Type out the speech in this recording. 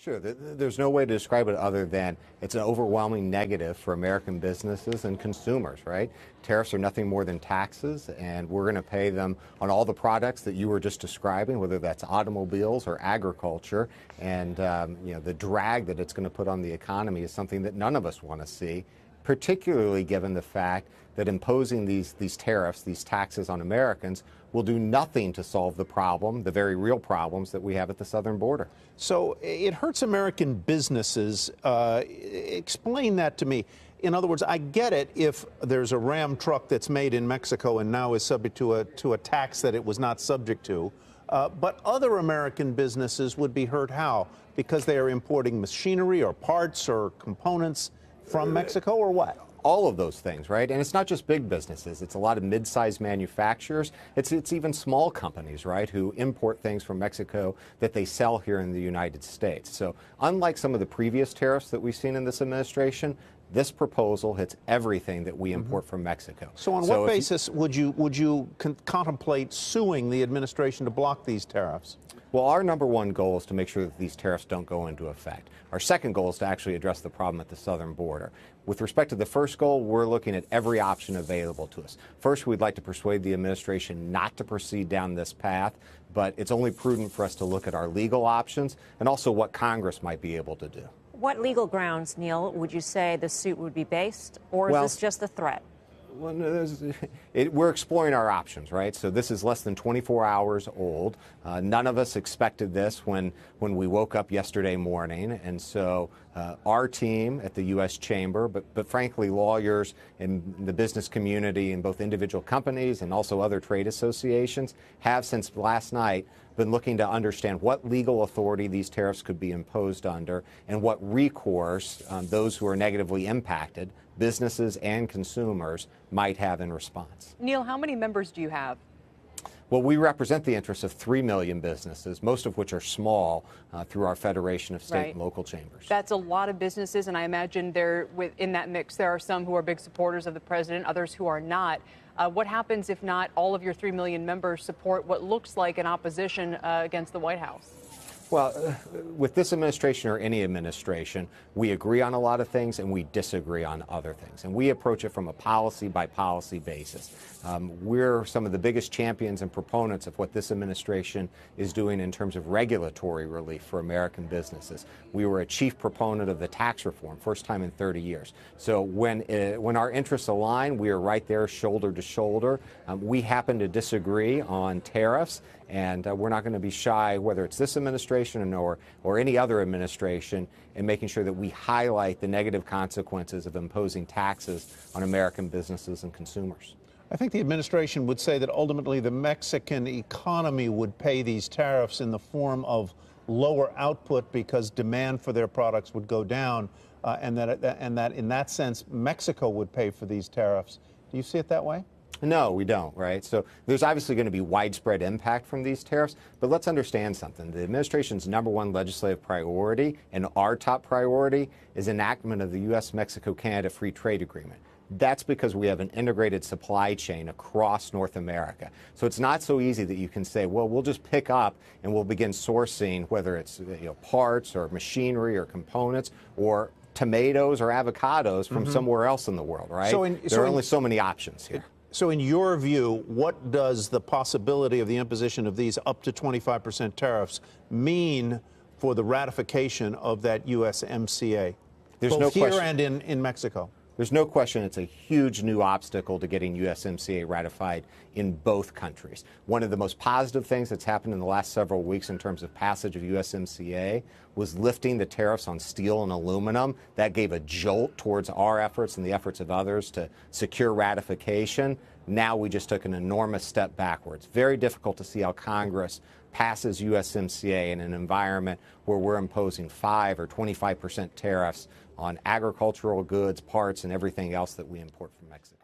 Sure. There's no way to describe it other than it's an overwhelming negative for American businesses and consumers, right? Tariffs are nothing more than taxes, and we're going to pay them on all the products that you were just describing, whether that's automobiles or agriculture. And, the drag that it's going to put on the economy is something that none of us want to see, particularly given the fact that imposing these tariffs, these taxes on Americans, will do nothing to solve the problem, the very real problems that we have at the southern border. So it hurts American businesses. Explain that to me. In other words, I get it if there's a Ram truck that's made in Mexico and now is subject to a tax that it was not subject to. But other American businesses would be hurt how? Because they are importing machinery or parts or components from Mexico, or what? All of those things, right? And it's not just big businesses. It's a lot of mid-sized manufacturers. It's even small companies, right, who import things from Mexico that they sell here in the United States. So unlike some of the previous tariffs that we've seen in this administration, this proposal hits everything that we import from Mexico. So on what basis would you contemplate suing the administration to block these tariffs? Well, our number one goal is to make sure that these tariffs don't go into effect. Our second goal is to actually address the problem at the southern border. With respect to the first goal, we're looking at every option available to us. First, we'd like to persuade the administration not to proceed down this path, but it's only prudent for us to look at our legal options and also what Congress might be able to do. What legal grounds, Neil, would you say the suit would be based, or is this just a threat? Well, we're exploring our options, right? So this is less than 24 hours old. None of us expected this when we woke up yesterday morning. And so our team at the U.S. Chamber, but frankly, lawyers in the business community in both individual companies and also other trade associations have since last night been looking to understand what legal authority these tariffs could be imposed under and what recourse those who are negatively impacted, businesses and consumers, might have in response. Neil, how many members do you have? Well, we represent the interests of 3 million businesses, most of which are small, through our Federation of State and Local Chambers. That's a lot of businesses, and I imagine in that mix there are some who are big supporters of the president, others who are not. What happens if not all of your 3 million members support what looks like an opposition against the White House? Well, with this administration or any administration, we agree on a lot of things and we disagree on other things. And we approach it from a policy-by-policy basis. We're some of the biggest champions and proponents of what this administration is doing in terms of regulatory relief for American businesses. We were a chief proponent of the tax reform, first time in 30 years. So when our interests align, we are right there shoulder to shoulder. We happen to disagree on tariffs, and we're not going to be shy, whether it's this administration or any other administration, in making sure that we highlight the negative consequences of imposing taxes on American businesses and consumers. I think the administration would say that ultimately the Mexican economy would pay these tariffs in the form of lower output because demand for their products would go down, and that in that sense Mexico would pay for these tariffs. Do you see it that way? No, we don't, right? So there's obviously going to be widespread impact from these tariffs, but let's understand something. The administration's number one legislative priority and our top priority is enactment of the U.S.-Mexico-Canada Free Trade Agreement. That's because we have an integrated supply chain across North America. So it's not so easy that you can say, well, we'll just pick up and we'll begin sourcing, whether it's parts or machinery or components or tomatoes or avocados from somewhere else in the world, right? There are only so many options here. So in your view, what does the possibility of the imposition of these up to 25% tariffs mean for the ratification of that USMCA, both here and in Mexico? There's no question it's a huge new obstacle to getting USMCA ratified in both countries. One of the most positive things that's happened in the last several weeks in terms of passage of USMCA was lifting the tariffs on steel and aluminum. That gave a jolt towards our efforts and the efforts of others to secure ratification. Now we just took an enormous step backwards. Very difficult to see how Congress passes USMCA in an environment where we're imposing 5 or 25% tariffs on agricultural goods, parts, and everything else that we import from Mexico.